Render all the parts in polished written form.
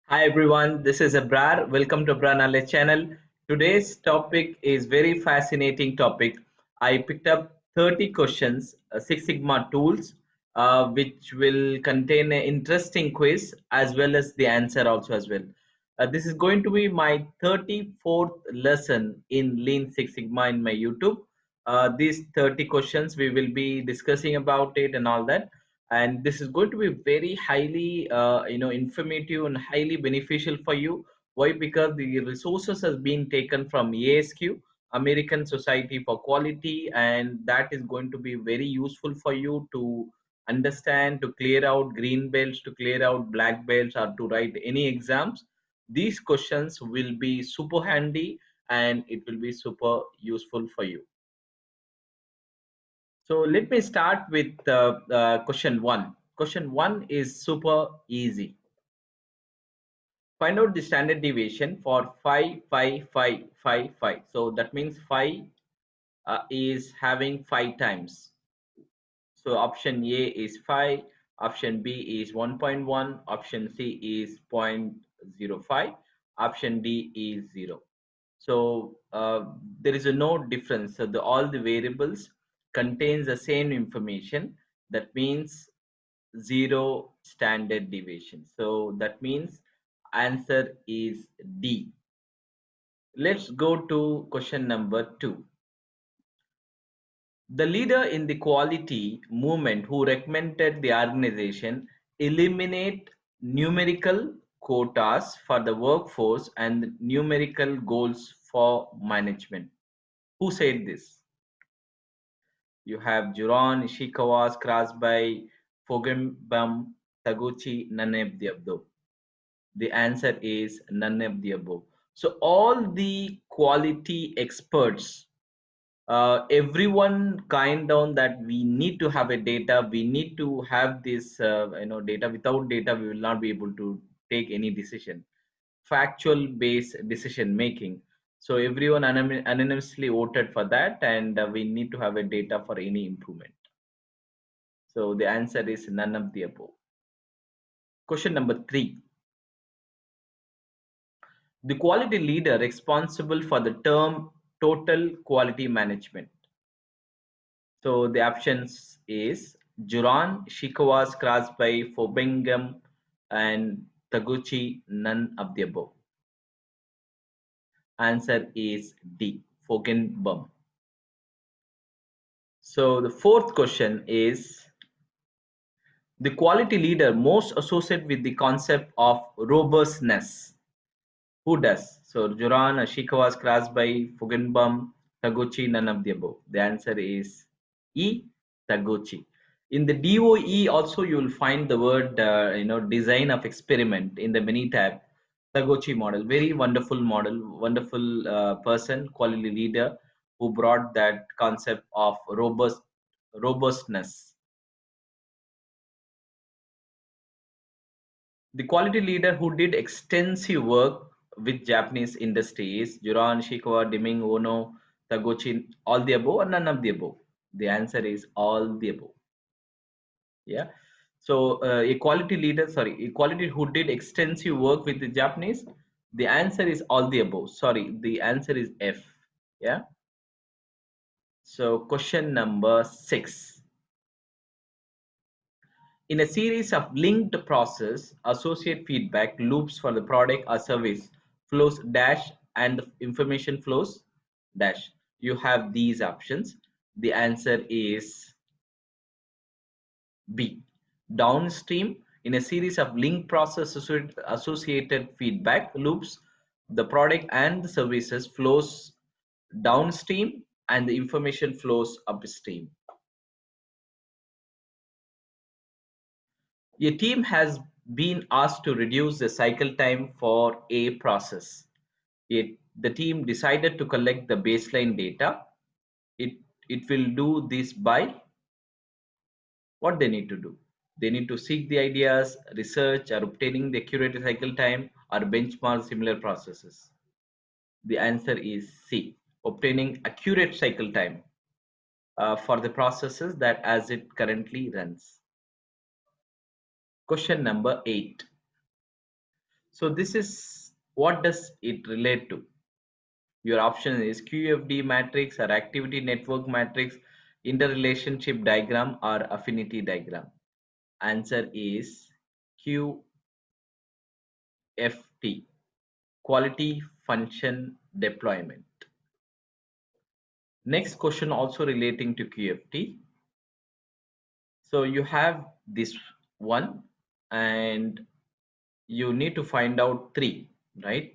Hi everyone, this is Abrar. Welcome to Abrar Knowledge channel. Today's topic is very fascinating topic. I picked up 30 questions, Six Sigma tools, which will contain an interesting quiz as well as the answer also as well. This is going to be my 34th lesson in Lean Six Sigma in my YouTube. These 30 questions we will be discussing about it and all that, and this is going to be very highly informative and highly beneficial for you. Why? Because the resources has been taken from ASQ, American Society for Quality, and that is going to be very useful for you to understand, to clear out green belts, to clear out black belts, or to write any exams. These questions will be super handy and it will be super useful for you. So let me start with question one. Question one is super easy. Find out the standard deviation for 5, 5, 5, 5, 5. So that means 5 is having 5 times. So option A is 5, option B is 1.1, option C is 0.05, option D is 0. So there is no difference. So all the variables contains the same information. That means zero standard deviation. So that means answer is D. Let's go to question number 2. The leader in the quality movement who recommended the organization eliminate numerical quotas for the workforce and numerical goals for management. Who said this? You have Juran, Ishikawa, Krasby, Fogenbaum, Taguchi, none of the above. The answer is none of the above. So all the quality experts, everyone kind down that we need to have a data. We need to have this, data. Without data, we will not be able to take any decision. Factual based decision making. So everyone anonymously voted for that, and we need to have a data for any improvement. So the answer is none of the above. Question number 3. The quality leader responsible for the term total quality management. So the options is Juran, Shikawas, Krasby, Fobengam, and Taguchi, none of the above. Answer is D, Fogenbaum. So the fourth question is the quality leader most associated with the concept of robustness. Who does? So Juran, Ashikawa, Krasby, Fuggenbaum, Taguchi, none of the above. The answer is E, Taguchi. In the DOE also you will find the word design of experiment in the mini tab. Taguchi model, very wonderful model, wonderful person, quality leader who brought that concept of robustness. The quality leader who did extensive work with Japanese industry is Juran, Shikawa, Deming, Ono, Taguchi, all the above or none of the above? The answer is all the above. Yeah. So a quality leader, sorry, a quality who did extensive work with the Japanese, the answer is all the above. Sorry, the answer is F. Yeah. So question number 6. In a series of linked process, associate feedback loops for the product or service flows dash and the information flows dash. You have these options. The answer is B. Downstream, in a series of linked process associated feedback loops, the product and the services flows downstream and the information flows upstream. A team has been asked to reduce the cycle time for a process. The team decided to collect the baseline data. It, it will do this by what they need to do. They need to seek the ideas, research, or obtaining the accurate cycle time or benchmark similar processes. The answer is C, obtaining accurate cycle time for the processes that as it currently runs. Question number 8. So this is what does it relate to? Your option is QFD matrix or activity network matrix, interrelationship diagram or affinity diagram. Answer is QFT, quality function deployment. Next question also relating to QFT. So you have this one and you need to find out three, right?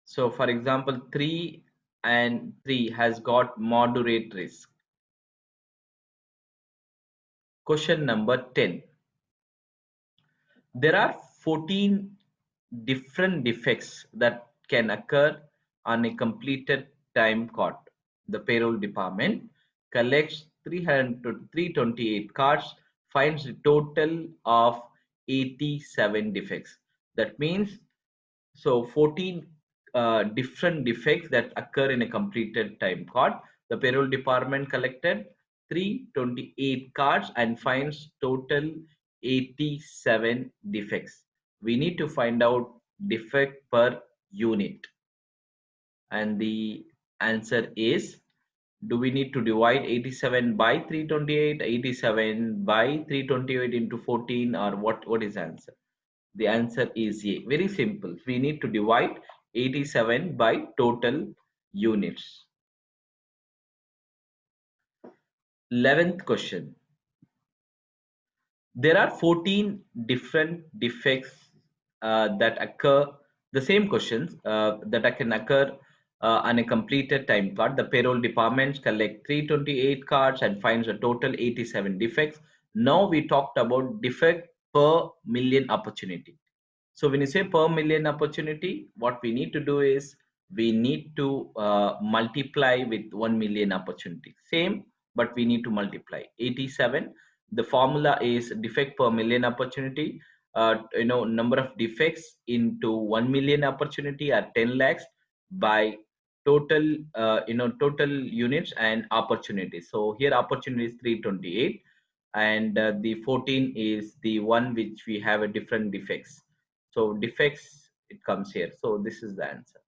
So for example, 3 and 3 has got moderate risk. Question number 10. There are 14 different defects that can occur on a completed time card. The payroll department collects 300 to 328 cards, finds a total of 87 defects. That means so 14 different defects that occur in a completed time card. The payroll department collected 328 cards and finds total 87 defects. We need to find out defect per unit. And the answer is, do we need to divide 87 by 328, 87 by 328 into 14, or what is the answer? The answer is A. Very simple. We need to divide 87 by total units. 11th question. There are 14 different defects that occur, the same questions that can occur on a completed time card. The payroll department collect 328 cards and finds a total 87 defects. Now we talked about defect per million opportunity. So when you say per million opportunity, what we need to do is we need to multiply with 1 million opportunity. Same, but we need to multiply 87. The formula is defect per million opportunity. Number of defects into 1 million opportunity are 10 lakhs by total, total units and opportunities. So here opportunity is 328 and the 14 is the one which we have a different defects. So defects, it comes here. So this is the answer.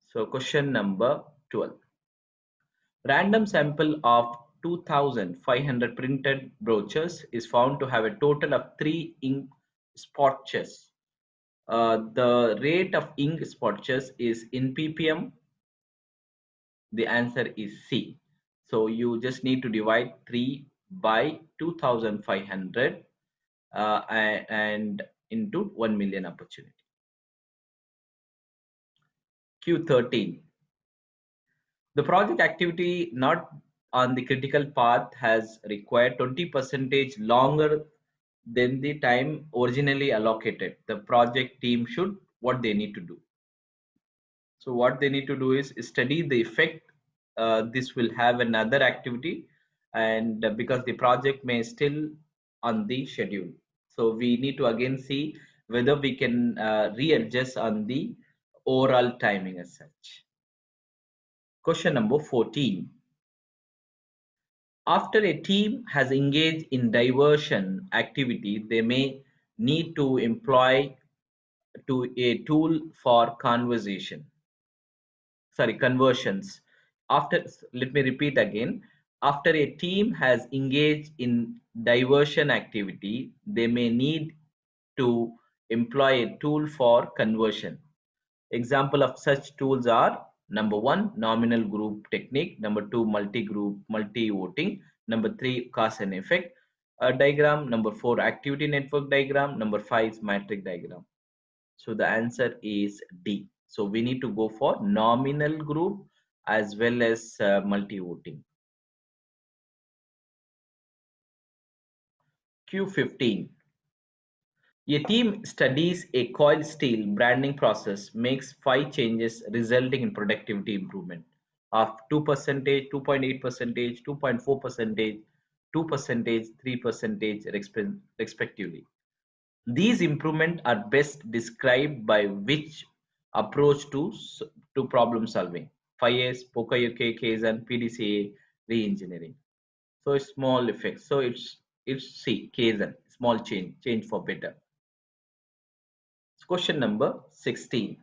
So question number 12. Random sample of 2500 printed brochures is found to have a total of 3 ink spotches. The rate of ink spotches is in ppm. The answer is C. So you just need to divide 3 by 2500 and into 1 million opportunity. Q13. The project activity not on the critical path has required 20% longer than the time originally allocated. The project team should, what they need to do. So what they need to do is study the effect this will have another activity, and because the project may still on the schedule. So we need to again see whether we can readjust on the overall timing as such. Question number 14. After a team has engaged in diversion activity, they may need to employ to a tool for conversions. After, let me repeat again. After a team has engaged in diversion activity, they may need to employ a tool for conversion. Example of such tools are: number 1, nominal group technique; number 2, multi-group multi-voting; number 3, cause and effect diagram; number 4, activity network diagram; number 5 is matrix diagram. So the answer is D. So we need to go for nominal group as well as multi-voting. Q15. A team studies a coil steel branding process, makes 5 changes resulting in productivity improvement of 2%, 2.8%, 2.4%, 2%, 3% respectively. These improvements are best described by which approach to problem solving? 5S, POCA-UK, Kaizen, PDCA, re-engineering. So it's small effects. So it's C, Kaizen, small change for better. Question number 16.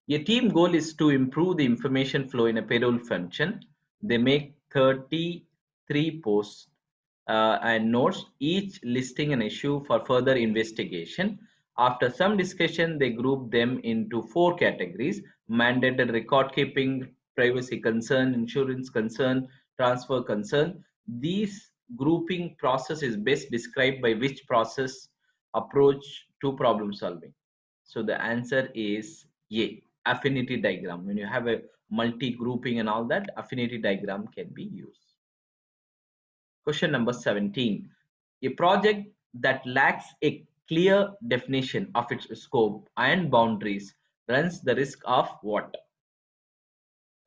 A team goal is to improve the information flow in a payroll function. They make 33 posts and notes, each listing an issue for further investigation. After some discussion, they group them into 4 categories: mandated record keeping, privacy concern, insurance concern, transfer concern. These grouping process is best described by which process approach to problem solving? So the answer is A, affinity diagram. When you have a multi grouping and all that, affinity diagram can be used. Question number 17. A project that lacks a clear definition of its scope and boundaries runs the risk of what?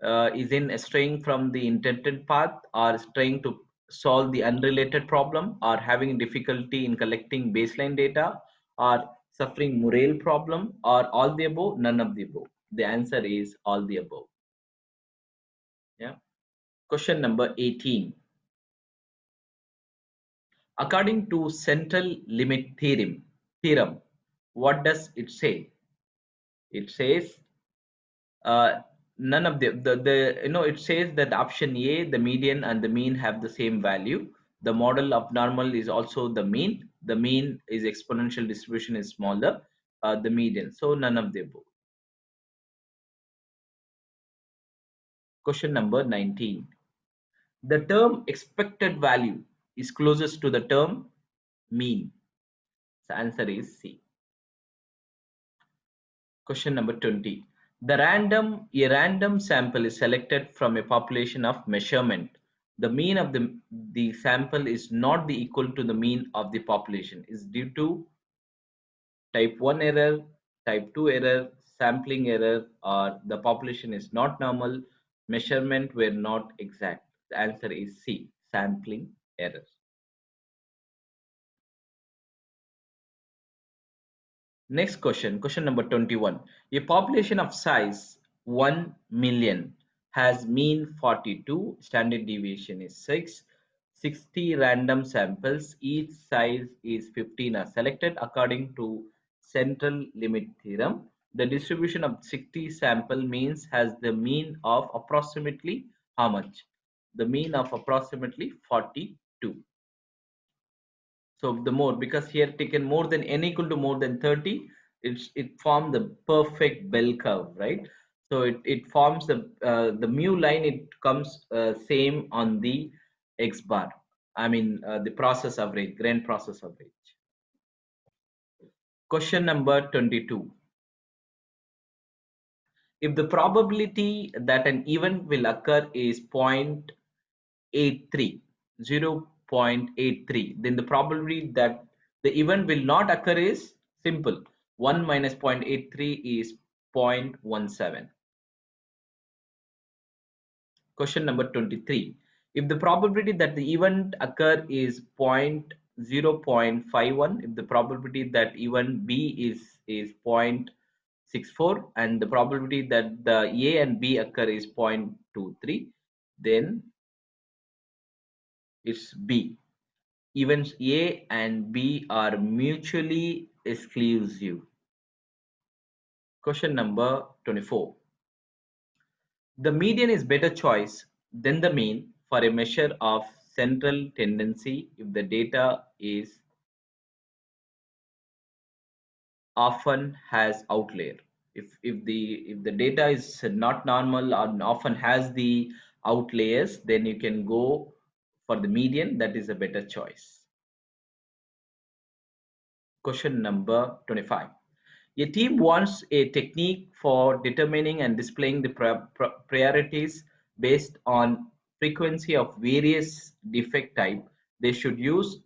Is in straying from the intended path, or trying to solve the unrelated problem, or having difficulty in collecting baseline data, or suffering morale problem, or all the above, none of the above. The answer is all the above. Yeah. Question number 18. According to central limit theorem, what does it say? It says none of the it says that option A, the median and the mean have the same value. The model of normal is also the mean. The mean is exponential distribution is smaller, the median. So none of the above. Question number 19. The term expected value is closest to the term mean. The answer is C. Question number 20. A random sample is selected from a population of measurement. The mean of the sample is not the equal to the mean of the population. Is due to type 1 error, type 2 error, sampling error, or the population is not normal, measurement were not exact. The answer is C, sampling error. Next question, question number 21. A population of size 1 million has mean 42, standard deviation is 6, 60 random samples, each size is 15 are selected according to central limit theorem. The distribution of 60 sample means has the mean of approximately how much? The mean of approximately 42. So the more, because here taken more than n equal to more than 30, it forms the perfect bell curve, right? So it forms the mu line. It comes same on the x bar. I mean the process average, grand process average. Question number 22. If the probability that an event will occur is 0.83, 0.83, then the probability that the event will not occur is simple. 1 minus 0.83 is 0.17. Question number 23. If the probability that the event occur is 0.51, if the probability that event B is 0.64, and the probability that the A and B occur is 0.23, then it's B. Events A and B are mutually exclusive. Question number 24. The median is better choice than the mean for a measure of central tendency if the data is often has outlier. If the data is not normal or often has the outliers, then you can go for the median. That is a better choice. Question number 25. A team wants a technique for determining and displaying the priorities based on frequency of various defect type. They should use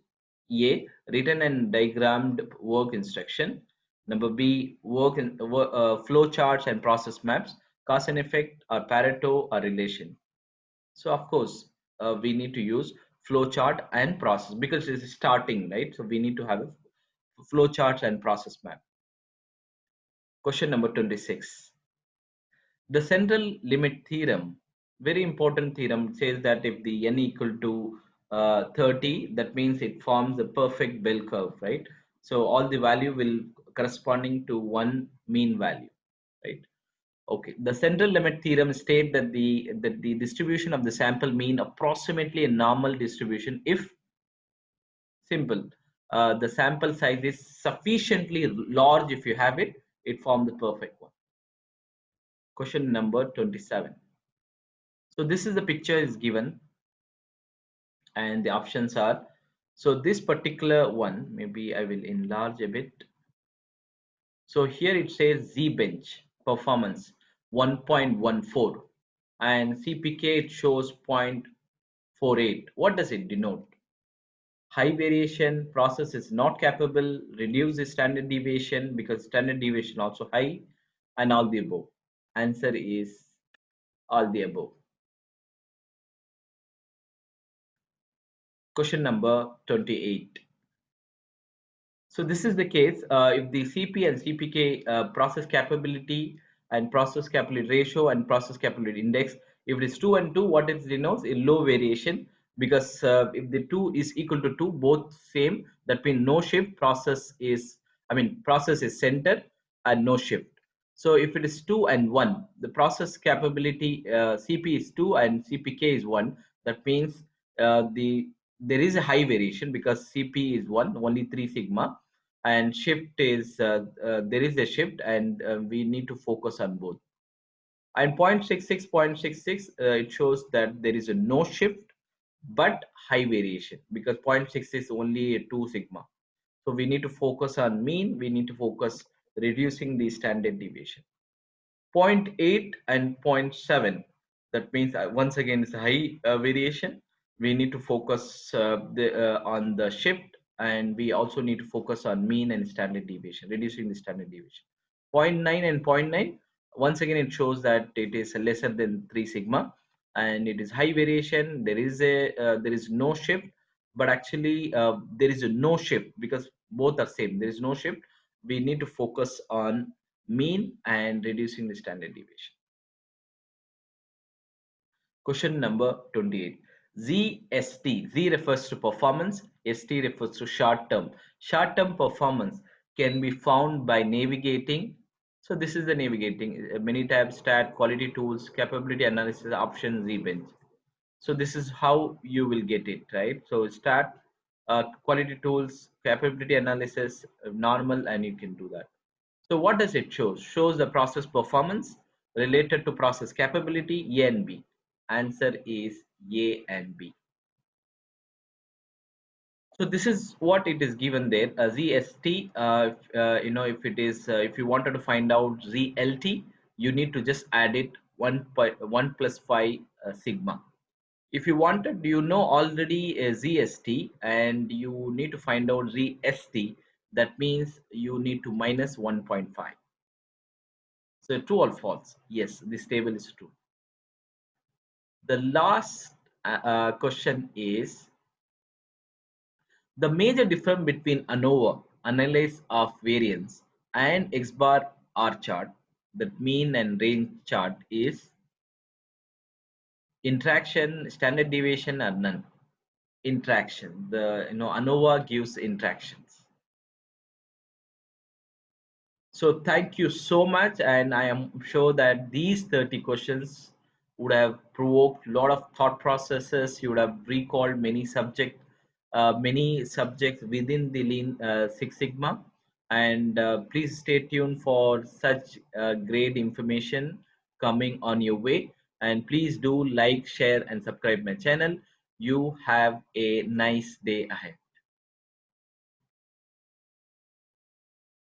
A, written and diagrammed work instruction. Number B, flow charts and process maps, cause and effect, or Pareto or relation. So of course, we need to use flow chart and process because it's starting, right? So we need to have a flow charts and process map. Question number 26. The central limit theorem, very important theorem, says that if the n equal to 30, that means it forms the perfect bell curve, right? So all the value will corresponding to one mean value, right? Okay, the central limit theorem states that the distribution of the sample mean approximately a normal distribution if simple the sample size is sufficiently large. If you have it, it forms the perfect one. Question number 27. So this is the picture is given and the options are, so this particular one, maybe I will enlarge a bit. So here it says Z bench performance 1.14 and CPK it shows 0.48. What does it denote? High variation, process is not capable, reduce the standard deviation because standard deviation also high, and all the above. Answer is all the above. Question number 28. So this is the case if the CP and CPK process capability and process capability ratio and process capability index, if it is 2 and 2, what it denotes? A low variation, because if the 2 is equal to 2, both same, that means no shift, process is, process is centered and no shift. So if it is 2 and 1, the process capability CP is 2 and CPK is 1, that means there is a high variation because CP is 1, only 3 sigma, and shift is there is a shift, and we need to focus on both. And 0.66 it shows that there is a no shift but high variation because 0.6 is only a 2 sigma. So we need to focus on mean, we need to focus reducing the standard deviation. 0.8 and zero point 0.7, that means once again it's a high variation. We need to focus on the shift, and we also need to focus on mean and standard deviation, reducing the standard deviation. 0.9 and zero point 0.9, once again it shows that it is lesser than 3 sigma and it is high variation. There is no shift, but actually there is a no shift because both are same. There is no shift. We need to focus on mean and reducing the standard deviation. Question number 28. ZST. Z refers to performance. ST refers to short term. Short term performance can be found by navigating. So this is the navigating. Many tabs, stat, quality tools, capability analysis, option, Z bench. So this is how you will get it, right? So start quality tools, capability analysis, normal, and you can do that. So what does it show? Shows the process performance related to process capability, A and B. Answer is A and B. So this is what it is given there. ZST, if it is, if you wanted to find out ZLT, you need to just add it 1 plus 5 sigma. If you wanted, you know already a ZST and you need to find out ZST, that means you need to minus 1.5. So true or false? Yes, this table is true. The last question is the major difference between ANOVA, analysis of variance, and X bar R chart, that mean and range chart, is interaction, standard deviation, or none. Interaction. The ANOVA gives interactions. So thank you so much, and I am sure that these 30 questions would have provoked a lot of thought processes. You would have recalled many subjects within the Lean Six Sigma. And please stay tuned for such great information coming on your way. And please do like, share, and subscribe my channel. You have a nice day ahead.